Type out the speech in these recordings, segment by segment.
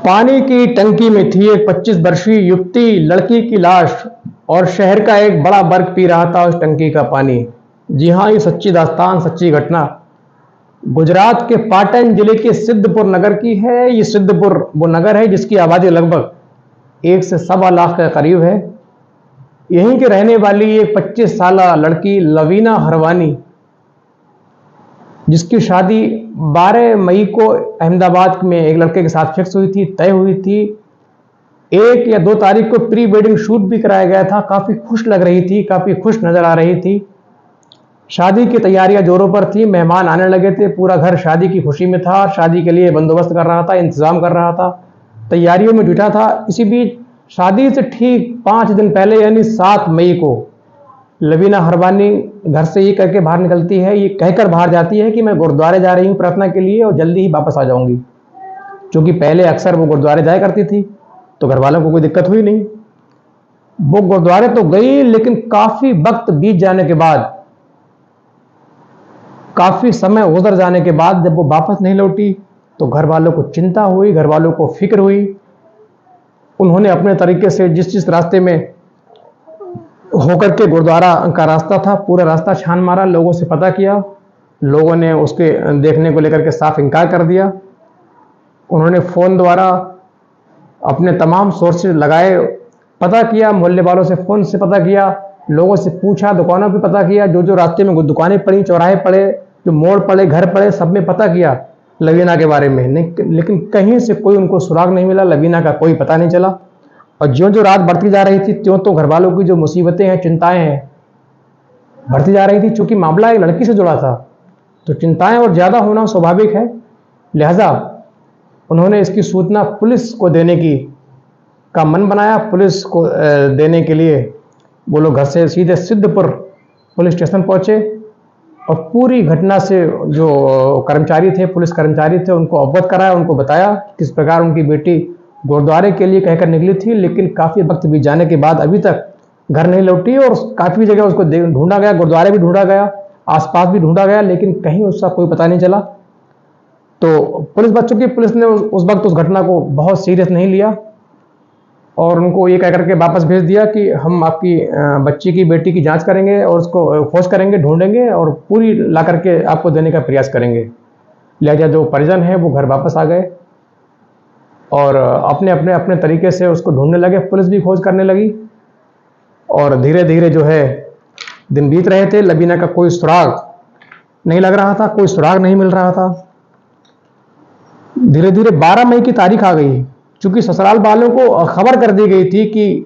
पानी की टंकी में थी एक 25 वर्षीय युवती लड़की की लाश और शहर का एक बड़ा वर्ग पी रहा था उस टंकी का पानी। जी हाँ, ये सच्ची दास्तान, सच्ची घटना गुजरात के पाटन जिले के सिद्धपुर नगर की है। ये सिद्धपुर वो नगर है जिसकी आबादी लगभग 1 से सवा लाख के करीब है। यहीं के रहने वाली एक 25 साल लड़की लवीना हरवानी, जिसकी शादी 12 मई को अहमदाबाद में एक लड़के के साथ फिक्स हुई थी, तय हुई थी। 1 या 2 तारीख को प्री वेडिंग शूट भी कराया गया था। काफ़ी खुश लग रही थी, काफ़ी खुश नज़र आ रही थी। शादी की तैयारियां जोरों पर थी, मेहमान आने लगे थे, पूरा घर शादी की खुशी में था, शादी के लिए बंदोबस्त कर रहा था, इंतज़ाम कर रहा था, तैयारियों में जुटा था। इसी बीच शादी से ठीक 5 दिन पहले यानी 7 मई को लवीना हरवानी घर से ये करके बाहर निकलती है, ये कहकर बाहर जाती है कि मैं गुरुद्वारे जा रही हूँ प्रार्थना के लिए और जल्दी ही वापस आ जाऊंगी। क्योंकि पहले अक्सर वो गुरुद्वारे जाया करती थी तो घर वालों को कोई दिक्कत हुई नहीं। वो गुरुद्वारे तो गई, लेकिन काफ़ी वक्त बीत जाने के बाद, काफ़ी समय गुजर जाने के बाद जब वो वापस नहीं लौटी तो घर वालों को चिंता हुई, घर वालों को फिक्र हुई। उन्होंने अपने तरीके से जिस रास्ते में होकर के गुरुद्वारा का रास्ता था, पूरा रास्ता छान मारा, लोगों से पता किया। लोगों ने उसके देखने को लेकर के साफ इनकार कर दिया। उन्होंने फ़ोन द्वारा अपने तमाम सोर्सेज लगाए, पता किया, मोहल्ले वालों से फ़ोन से पता किया, लोगों से पूछा, दुकानों पे पता किया, जो रास्ते में दुकानें पड़ी, चौराहे पड़े, जो मोड़ पड़े, घर पड़े, सब में पता किया लवीना के बारे में। लेकिन कहीं से कोई उनको सुराग नहीं मिला, लवीना का कोई पता नहीं चला। और ज्यों ज्यों रात बढ़ती जा रही थी त्यों तो घर वालों की जो मुसीबतें हैं, चिंताएं हैं, बढ़ती जा रही थी। चूंकि मामला एक लड़की से जुड़ा था तो चिंताएं और ज़्यादा होना स्वाभाविक है। लिहाजा उन्होंने इसकी सूचना पुलिस को देने का मन बनाया। पुलिस को देने के लिए वो लोग घर से सीधे सिद्धपुर पुलिस स्टेशन पहुंचे और पूरी घटना से जो कर्मचारी थे, पुलिस कर्मचारी थे, उनको अवगत कराया, उनको बताया किस प्रकार उनकी बेटी गुरुद्वारे के लिए कहकर निकली थी, लेकिन काफ़ी वक्त बीत जाने के बाद अभी तक घर नहीं लौटी और काफ़ी जगह उसको ढूंढा गया, गुरुद्वारे भी ढूंढा गया, आसपास भी ढूंढा गया, लेकिन कहीं उसका कोई पता नहीं चला। तो पुलिस ने उस वक्त उस घटना को बहुत सीरियस नहीं लिया और उनको ये कह करके वापस भेज दिया कि हम आपकी बच्ची की बेटी की जांच करेंगे और उसको खोज करेंगे, ढूंढेंगे और पूरी ला करके आपको देने का प्रयास करेंगे। लिहाजा जो परिजन हैं वो घर वापस आ गए और अपने तरीके से उसको ढूंढने लगे। पुलिस भी खोज करने लगी और धीरे धीरे जो है दिन बीत रहे थे। लवीना का कोई सुराग नहीं लग रहा था, कोई सुराग नहीं मिल रहा था। धीरे धीरे 12 मई की तारीख आ गई। चूंकि ससुराल वालों को खबर कर दी गई थी कि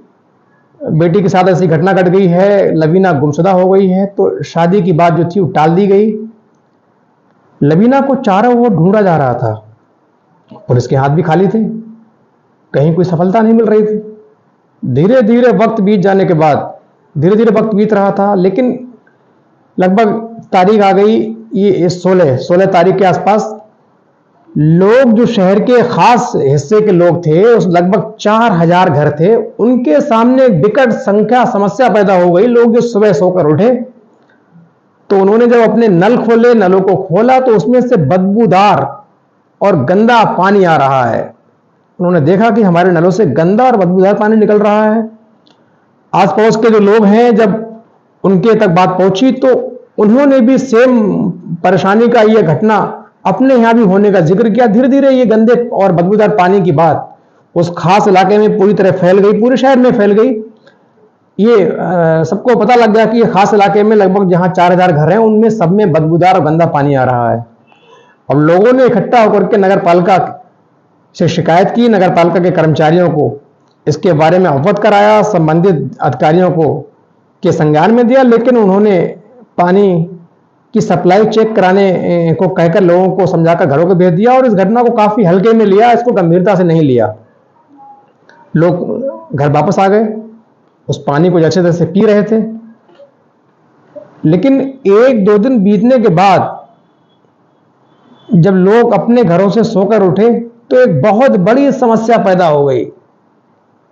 बेटी के साथ ऐसी घटना घट गई है, लवीना गुमशुदा हो गई है, तो शादी की बात जो थी वो टाल दी गई। लवीना को चारों ओर ढूंढा जा रहा था, पुलिस के हाथ भी खाली थे, कहीं कोई सफलता नहीं मिल रही थी। धीरे धीरे वक्त बीत जाने के बाद, धीरे धीरे वक्त बीत रहा था, लेकिन लगभग तारीख आ गई ये 16 तारीख के आसपास। लोग जो शहर के खास हिस्से के लोग थे, उस लगभग 4000 घर थे, उनके सामने विकट समस्या पैदा हो गई। लोग जो सुबह सोकर उठे तो उन्होंने जब अपने नल खोले, नलों को खोला तो उसमें से बदबूदार और गंदा पानी आ रहा है। उन्होंने देखा कि हमारे नलों से गंदा और बदबूदार पानी निकल रहा है। आस पड़ोस के जो लोग हैं, जब उनके तक बात पहुंची तो उन्होंने भी सेम परेशानी का यह घटना अपने यहाँ भी होने का जिक्र किया। धीरे धीरे ये गंदे और बदबूदार पानी की बात उस खास इलाके में पूरी तरह फैल गई, पूरे शहर में फैल गई। ये सबको पता लग गया कि ये खास इलाके में लगभग जहाँ 4000 घर हैं उनमें सब में बदबूदार और गंदा पानी आ रहा है। अब लोगों ने इकट्ठा होकर के नगर पालिका से शिकायत की, नगर पालिका के कर्मचारियों को इसके बारे में अवगत कराया, संबंधित अधिकारियों को के संज्ञान में दिया, लेकिन उन्होंने पानी की सप्लाई चेक कराने को कहकर लोगों को समझाकर घरों को भेज दिया और इस घटना को काफी हल्के में लिया, इसको गंभीरता से नहीं लिया। लोग घर वापस आ गए, उस पानी को जैसे तैसे पी रहे थे। लेकिन 1-2 दिन बीतने के बाद जब लोग अपने घरों से सोकर उठे तो एक बहुत बड़ी समस्या पैदा हो गई।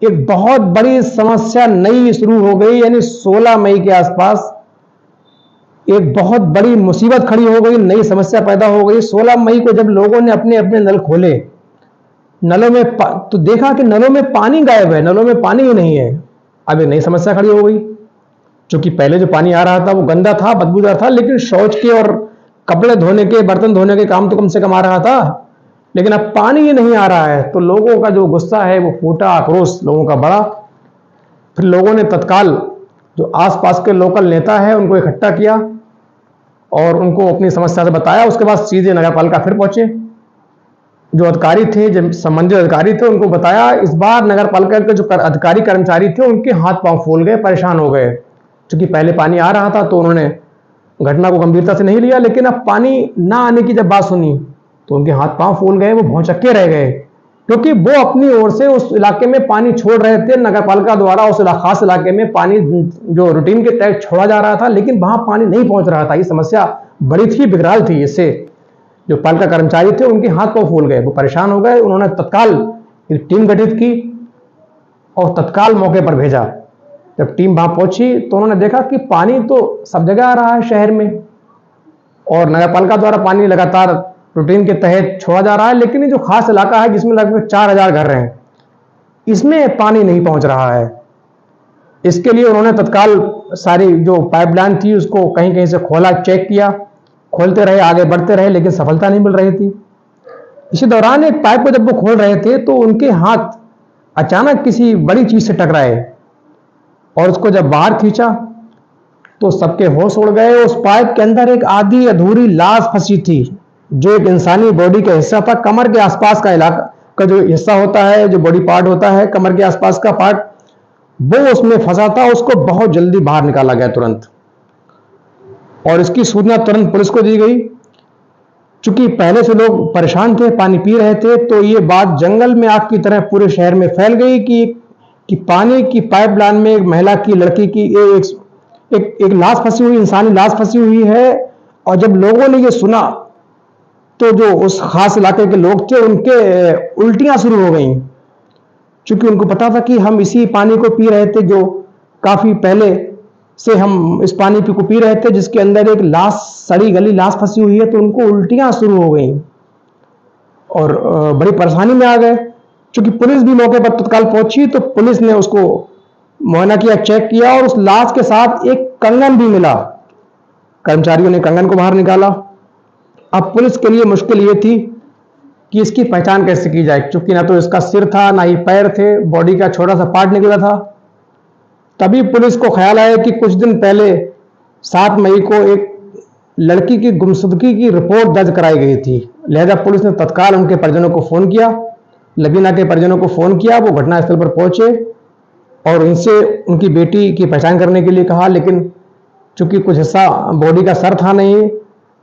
एक बहुत बड़ी समस्या नई शुरू हो गई, यानी 16 मई के आसपास एक बहुत बड़ी मुसीबत खड़ी हो गई, नई समस्या पैदा हो गई। 16 मई को जब लोगों ने अपने अपने नल खोले नलों में तो देखा कि नलों में पानी गायब है, नलों में पानी ही नहीं है। अब एक नई समस्या खड़ी हो गई, क्योंकि पहले जो पानी आ रहा था वो गंदा था, बदबूदार था, लेकिन शौच के और कपड़े धोने के, बर्तन धोने के काम तो कम से कम आ रहा था, लेकिन अब पानी ही नहीं आ रहा है। तो लोगों का जो गुस्सा है वो फूटा, आक्रोश लोगों का बढ़ा। फिर लोगों ने तत्काल जो आसपास के लोकल नेता है उनको इकट्ठा किया और उनको अपनी समस्या से बताया। उसके बाद सीधे नगर पालिका फिर पहुंचे, जो अधिकारी थे, जो संबंधित अधिकारी थे, उनको बताया। इस बार नगर पालिका के जो अधिकारी कर्मचारी थे उनके हाथ पांव फूल गए, परेशान हो गए, क्योंकि पहले पानी आ रहा था तो उन्होंने घटना को गंभीरता से नहीं लिया, लेकिन अब पानी ना आने की जब बात सुनी तो उनके हाथ पांव फूल गए, वो भौचक्के रह गए, क्योंकि वो अपनी ओर से उस इलाके में पानी छोड़ रहे थे। नगर पालिका द्वारा उस खास इलाके में पानी जो रूटीन के तहत छोड़ा जा रहा था, लेकिन वहां पानी नहीं पहुंच रहा था। ये समस्या बड़ी थी, बिगड़ाल थी। इससे जो पालिका कर्मचारी थे उनके हाथ पांव फूल गए, वो परेशान हो गए। उन्होंने तत्काल एक टीम गठित की और तत्काल मौके पर भेजा। जब टीम वहां पहुंची तो उन्होंने देखा कि पानी तो सब जगह आ रहा है शहर में, और नगर पालिका द्वारा पानी लगातार रूटीन के तहत छोड़ा जा रहा है, लेकिन ये जो खास इलाका है जिसमें लगभग 4000 घर हैं, इसमें पानी नहीं पहुंच रहा है। इसके लिए उन्होंने तत्काल सारी जो पाइपलाइन थी उसको कहीं कहीं से खोला, चेक किया, खोलते रहे, आगे बढ़ते रहे, लेकिन सफलता नहीं मिल रही थी। इसी दौरान एक पाइप को जब वो खोल रहे थे तो उनके हाथ अचानक किसी बड़ी चीज से टकराए, और उसको जब बाहर खींचा तो सबके होश उड़ गए। उस पाइप के अंदर एक आधी अधूरी लाश फंसी थी, जो एक इंसानी बॉडी का हिस्सा था। कमर के आसपास का इलाका का जो हिस्सा होता है, जो बॉडी पार्ट होता है, कमर के आसपास का पार्ट, वो उसमें फंसा था। उसको बहुत जल्दी बाहर निकाला गया तुरंत, और इसकी सूचना तुरंत पुलिस को दी गई। चूंकि पहले से लोग परेशान थे, पानी पी रहे थे, तो ये बात जंगल में आग की तरह पूरे शहर में फैल गई कि पानी की पाइपलाइन में एक महिला की, लड़की की एक लाश फंसी हुई, इंसानी लाश फंसी हुई है। और जब लोगों ने ये सुना तो जो उस खास इलाके के लोग थे उनके उल्टियां शुरू हो गईं, क्योंकि उनको पता था कि हम इसी पानी को पी रहे थे, जो काफी पहले से हम इस पानी को पी रहे थे, जिसके अंदर एक लाश, सड़ी गली लाश फंसी हुई है। तो उनको उल्टियां शुरू हो गईं और बड़ी परेशानी में आ गए। क्योंकि पुलिस भी मौके पर तत्काल पहुंची, तो पुलिस ने उसको मुआयना किया, चेक किया, और उस लाश के साथ एक कंगन भी मिला। कर्मचारियों ने कंगन को बाहर निकाला। अब पुलिस के लिए मुश्किल ये थी कि इसकी पहचान कैसे की जाए, क्योंकि ना तो इसका सिर था, ना ही पैर थे, बॉडी का छोटा सा पार्ट निकला था। तभी पुलिस को ख्याल आया कि कुछ दिन पहले 7 मई को एक लड़की की गुमशुदगी की रिपोर्ट दर्ज कराई गई थी। लिहाजा पुलिस ने तत्काल उनके परिजनों को फोन किया, लबीना के परिजनों को फोन किया। वो घटनास्थल पर पहुंचे और उनसे उनकी बेटी की पहचान करने के लिए कहा, लेकिन चूंकि कुछ हिस्सा बॉडी का सर था नहीं,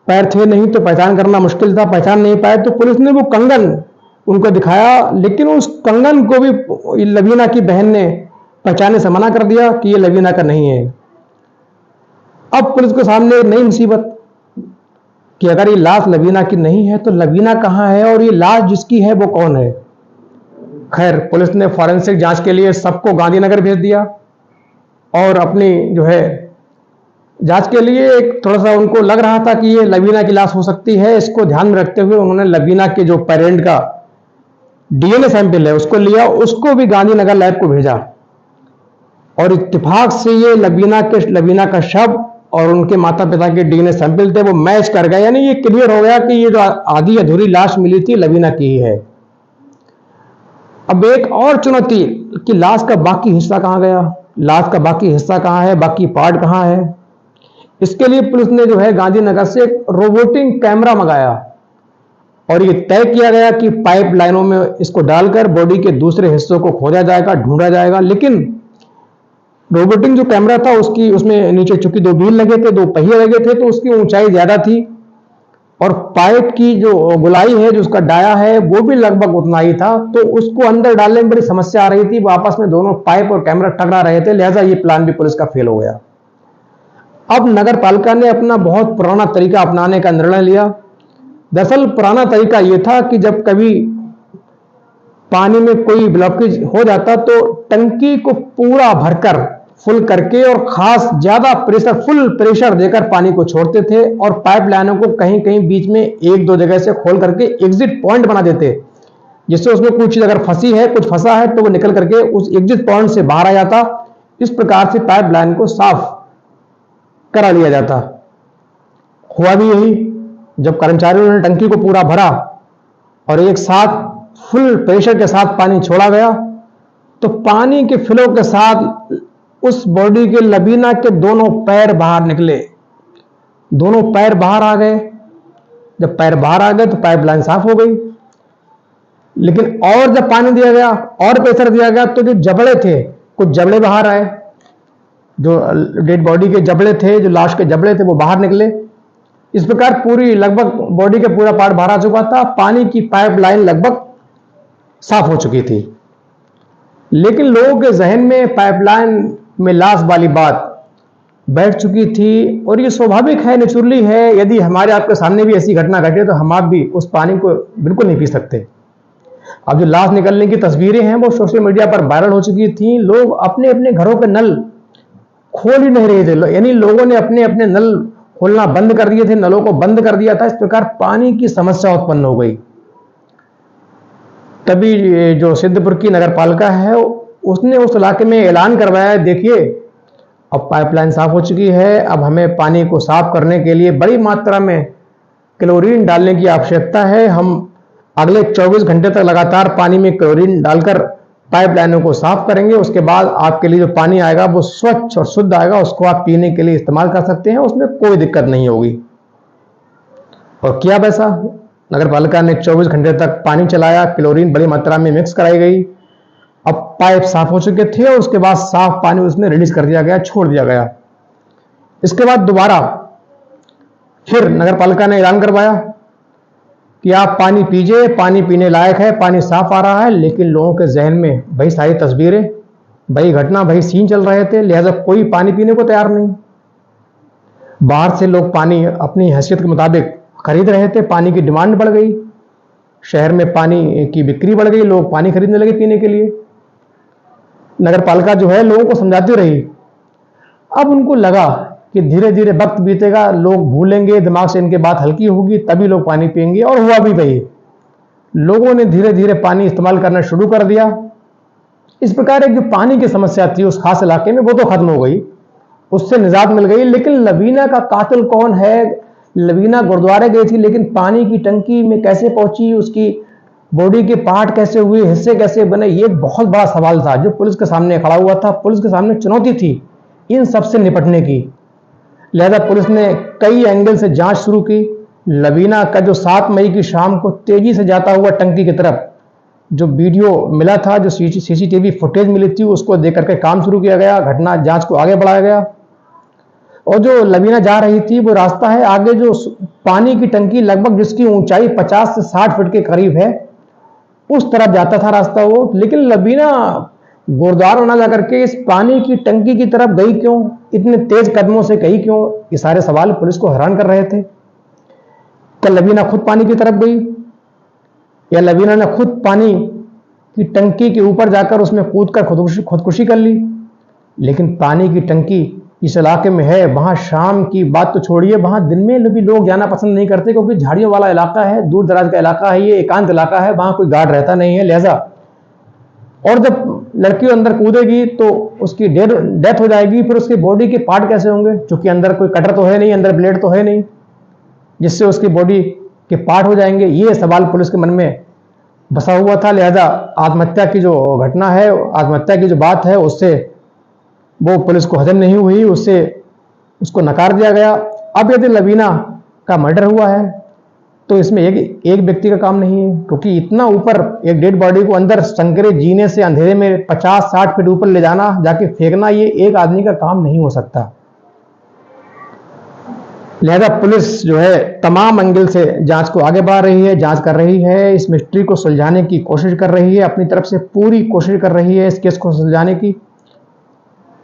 पैर थे नहीं, तो पहचान करना मुश्किल था, पहचान नहीं पाए। तो पुलिस ने वो कंगन उनको दिखाया, लेकिन उस कंगन को भी लबीना की बहन ने पहचानने से मना कर दिया कि ये लबीना का नहीं है। अब पुलिस के सामने एक नई मुसीबत कि अगर ये लाश लबीना की नहीं है तो लबीना कहां है, और ये लाश जिसकी है वो कौन है। खैर, पुलिस ने फॉरेंसिक जांच के लिए सबको गांधीनगर भेज दिया, और अपनी जो है जांच के लिए एक थोड़ा सा उनको लग रहा था कि ये लबीना की लाश हो सकती है। इसको ध्यान में रखते हुए उन्होंने लबीना के जो पेरेंट का डीएनए सैंपल है उसको लिया, उसको भी गांधीनगर लैब को भेजा, और इत्तेफाक से ये लबीना का शव और उनके माता पिता के डीएनए सैंपल थे वो मैच कर गए। यानी ये क्लियर हो गया कि ये जो आधी अधूरी लाश मिली थी लबीना की ही है। अब एक और चुनौती कि लाश का बाकी हिस्सा कहां गया, लाश का बाकी हिस्सा कहां है, बाकी पार्ट कहां है। इसके लिए पुलिस ने जो है गांधीनगर से एक रोबोटिक कैमरा मंगाया, और ये तय किया गया कि पाइप लाइनों में इसको डालकर बॉडी के दूसरे हिस्सों को खोजा जाएगा, ढूंढा जाएगा। लेकिन रोबोटिक जो कैमरा था उसमें नीचे चूंकि 2 व्हील लगे थे, 2 पहिए लगे थे, तो उसकी ऊंचाई ज्यादा थी, और पाइप की जो गोलाई है, जो उसका डाया है, वो भी लगभग उतना ही था। तो उसको अंदर डालने में बड़ी समस्या आ रही थी। वो आपस में दोनों पाइप और कैमरा टकरा रहे थे, लिहाजा ये प्लान भी पुलिस का फेल हो गया। अब नगर पालिका ने अपना बहुत पुराना तरीका अपनाने का निर्णय लिया। दरअसल पुराना तरीका यह था कि जब कभी पानी में कोई ब्लॉकेज हो जाता तो टंकी को पूरा भरकर फुल करके और खास ज्यादा प्रेशर, फुल प्रेशर देकर पानी को छोड़ते थे, और पाइप लाइनों को कहीं कहीं बीच में 1-2 जगह से खोल करके एग्जिट पॉइंट बना देते, जिससे उसमें कोई चीज अगर फंसी है, कुछ फंसा है, तो वो निकल करके उस एग्जिट पॉइंट से बाहर आ जाता। इस प्रकार से पाइपलाइन को साफ करा लिया जाता। हुआ भी यही। जब कर्मचारियों ने टंकी को पूरा भरा और एक साथ फुल प्रेशर के साथ पानी छोड़ा गया, तो पानी के फ्लो के साथ उस बॉडी के लबीना के दोनों पैर बाहर निकले, दोनों पैर बाहर आ गए। जब पैर बाहर आ गए तो पाइपलाइन साफ हो गई। लेकिन और जब पानी दिया गया और प्रेशर दिया गया, तो जो जबड़े थे, कुछ जबड़े बाहर आए, जो डेड बॉडी के जबड़े थे, जो लाश के जबड़े थे, वो बाहर निकले। इस प्रकार पूरी लगभग बॉडी का पूरा पार्ट बाहर आ चुका था। पानी की पाइपलाइन लगभग साफ हो चुकी थी। लेकिन लोगों के जहन में पाइपलाइन में लाश वाली बात बैठ चुकी थी। और ये स्वाभाविक है, नेचुरली है। यदि हमारे आपके सामने भी ऐसी घटना घटे तो हम आप भी उस पानी को बिल्कुल नहीं पी सकते। अब जो लाश निकलने की तस्वीरें हैं वो सोशल मीडिया पर वायरल हो चुकी थी। लोग अपने अपने घरों के नल खोल ही नहीं रहे थे, यानी लोगों ने अपने अपने नल खोलना बंद कर दिए थे, नलों को बंद कर दिया था। इस प्रकार पानी की समस्या उत्पन्न हो गई। तभी जो सिद्धपुर की नगर पालिका है उसने उस इलाके में ऐलान करवाया, देखिए अब पाइपलाइन साफ हो चुकी है, अब हमें पानी को साफ करने के लिए बड़ी मात्रा में क्लोरीन डालने की आवश्यकता है। हम अगले 24 घंटे तक लगातार पानी में क्लोरीन डालकर पाइपलाइनों को साफ करेंगे। उसके बाद आपके लिए जो पानी आएगा वो स्वच्छ और शुद्ध आएगा, उसको आप पीने के लिए इस्तेमाल कर सकते हैं, उसमें कोई दिक्कत नहीं होगी। और किया वैसा। नगर पालिका ने 24 घंटे तक पानी चलाया, क्लोरीन बड़ी मात्रा में मिक्स कराई गई। अब पाइप साफ हो चुके थे और उसके बाद साफ पानी उसमें रिलीज कर दिया गया, छोड़ दिया गया। इसके बाद दोबारा फिर नगर पालिका ने ऐलान करवाया कि आप पानी पीजिए, पानी पीने लायक है, पानी साफ आ रहा है। लेकिन लोगों के जहन में वही सारी तस्वीरें, वही घटना, वही सीन चल रहे थे, लिहाजा कोई पानी पीने को तैयार नहीं। बाहर से लोग पानी अपनी हैसियत के मुताबिक खरीद रहे थे, पानी की डिमांड बढ़ गई, शहर में पानी की बिक्री बढ़ गई, लोग पानी खरीदने लगे पीने के लिए। नगर पालिका जो है लोगों को समझाती रही। अब उनको लगा कि धीरे धीरे वक्त बीतेगा, लोग भूलेंगे, दिमाग से इनके बात हल्की होगी, तभी लोग पानी पिएंगे। और हुआ भी वही। लोगों ने धीरे धीरे पानी इस्तेमाल करना शुरू कर दिया। इस प्रकार एक जो पानी की समस्या थी उस खास इलाके में वो तो खत्म हो गई, उससे निजात मिल गई। लेकिन लवीना का कातिल कौन है? लवीना गुरुद्वारे गई थी, लेकिन पानी की टंकी में कैसे पहुंची, उसकी बॉडी के पार्ट कैसे हुए, हिस्से कैसे बने, ये बहुत बड़ा सवाल था जो पुलिस के सामने खड़ा हुआ था। पुलिस के सामने चुनौती थी इन सबसे निपटने की। लिहाजा पुलिस ने कई एंगल से जांच शुरू की। लवीना का जो 7 मई की शाम को तेजी से जाता हुआ टंकी की तरफ जो वीडियो मिला था, जो सीसीटीवी फुटेज मिली थी, उसको देख करके काम शुरू किया गया, घटना जांच को आगे बढ़ाया गया। और जो लवीना जा रही थी वो रास्ता है आगे, जो पानी की टंकी लगभग जिसकी ऊंचाई 50 से 60 फीट के करीब है, उस तरफ जाता था रास्ता वो। लेकिन लवीना गुरुद्वारा ना जाकर के इस पानी की टंकी की तरफ गई क्यों, इतने तेज कदमों से गई क्यों? ये सारे सवाल पुलिस को हैरान कर रहे थे। क्या लवीना खुद पानी की तरफ गई, या लवीना ने खुद पानी की टंकी के ऊपर जाकर उसमें कूदकर खुदकुशी कर ली? लेकिन पानी की टंकी इस इलाके में है, वहां शाम की बात तो छोड़िए, वहां दिन में भी लोग जाना पसंद नहीं करते, क्योंकि झाड़ियों वाला इलाका है, दूर दराज का इलाका है, ये एकांत इलाका है, वहां कोई गार्ड रहता नहीं है। लिहाजा और जब लड़की अंदर कूदेगी तो उसकी डेथ हो जाएगी, फिर उसकी बॉडी के पार्ट कैसे होंगे? क्योंकि अंदर कोई कटर तो है नहीं, अंदर ब्लेड तो है नहीं, जिससे उसकी बॉडी के पार्ट हो जाएंगे। ये सवाल पुलिस के मन में बसा हुआ था। लिहाजा आत्महत्या की जो घटना है, आत्महत्या की जो बात है, उससे वो पुलिस को हजम नहीं हुई, उसको नकार दिया गया। अब यदि लवीना का मर्डर हुआ है तो इसमें एक व्यक्ति का काम नहीं है, क्योंकि इतना ऊपर एक डेड बॉडी को अंदर संकरे जीने से अंधेरे में 50-60 फीट ऊपर ले जाना, जाके फेंकना, ये एक आदमी का काम नहीं हो सकता। लिहाजा पुलिस जो है तमाम एंगल से जांच को आगे बढ़ा रही है, जांच कर रही है, इस मिस्ट्री को सुलझाने की कोशिश कर रही है, अपनी तरफ से पूरी कोशिश कर रही है इस केस को सुलझाने की।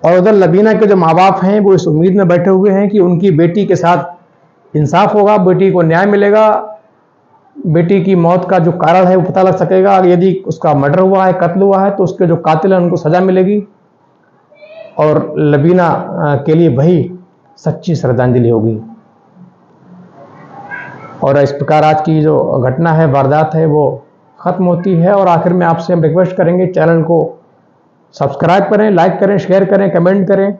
और उधर लवीना के जो माँ बाप हैं वो इस उम्मीद में बैठे हुए हैं कि उनकी बेटी के साथ इंसाफ होगा, बेटी को न्याय मिलेगा, बेटी की मौत का जो कारण है वो पता लग सकेगा। यदि उसका मर्डर हुआ है, कत्ल हुआ है, तो उसके जो कातिल हैं उनको सजा मिलेगी और लवीना के लिए वही सच्ची श्रद्धांजलि होगी। और इस प्रकार आज की जो घटना है, वारदात है, वो ख़त्म होती है। और आखिर में आपसे हम रिक्वेस्ट करेंगे, चैनल को सब्सक्राइब करें, लाइक करें, शेयर करें, कमेंट करें,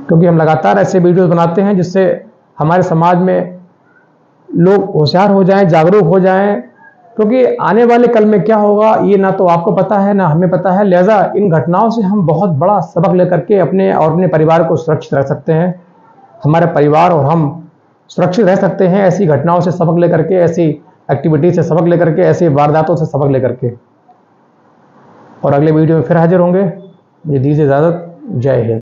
क्योंकि हम लगातार ऐसे वीडियोस बनाते हैं जिससे हमारे समाज में लोग होशियार हो जाएं, जागरूक हो जाएं। क्योंकि आने वाले कल में क्या होगा ये ना तो आपको पता है ना हमें पता है। लिहाजा इन घटनाओं से हम बहुत बड़ा सबक लेकर के अपने और अपने परिवार को सुरक्षित रख सकते हैं। हमारे परिवार और हम सुरक्षित रह सकते हैं ऐसी घटनाओं से सबक लेकर के, ऐसी एक्टिविटी से सबक लेकर के, ऐसी वारदातों से सबक लेकर के। और अगले वीडियो में फिर हाजिर होंगे। मुझे दीजिए इजाज़त। जय हिंद।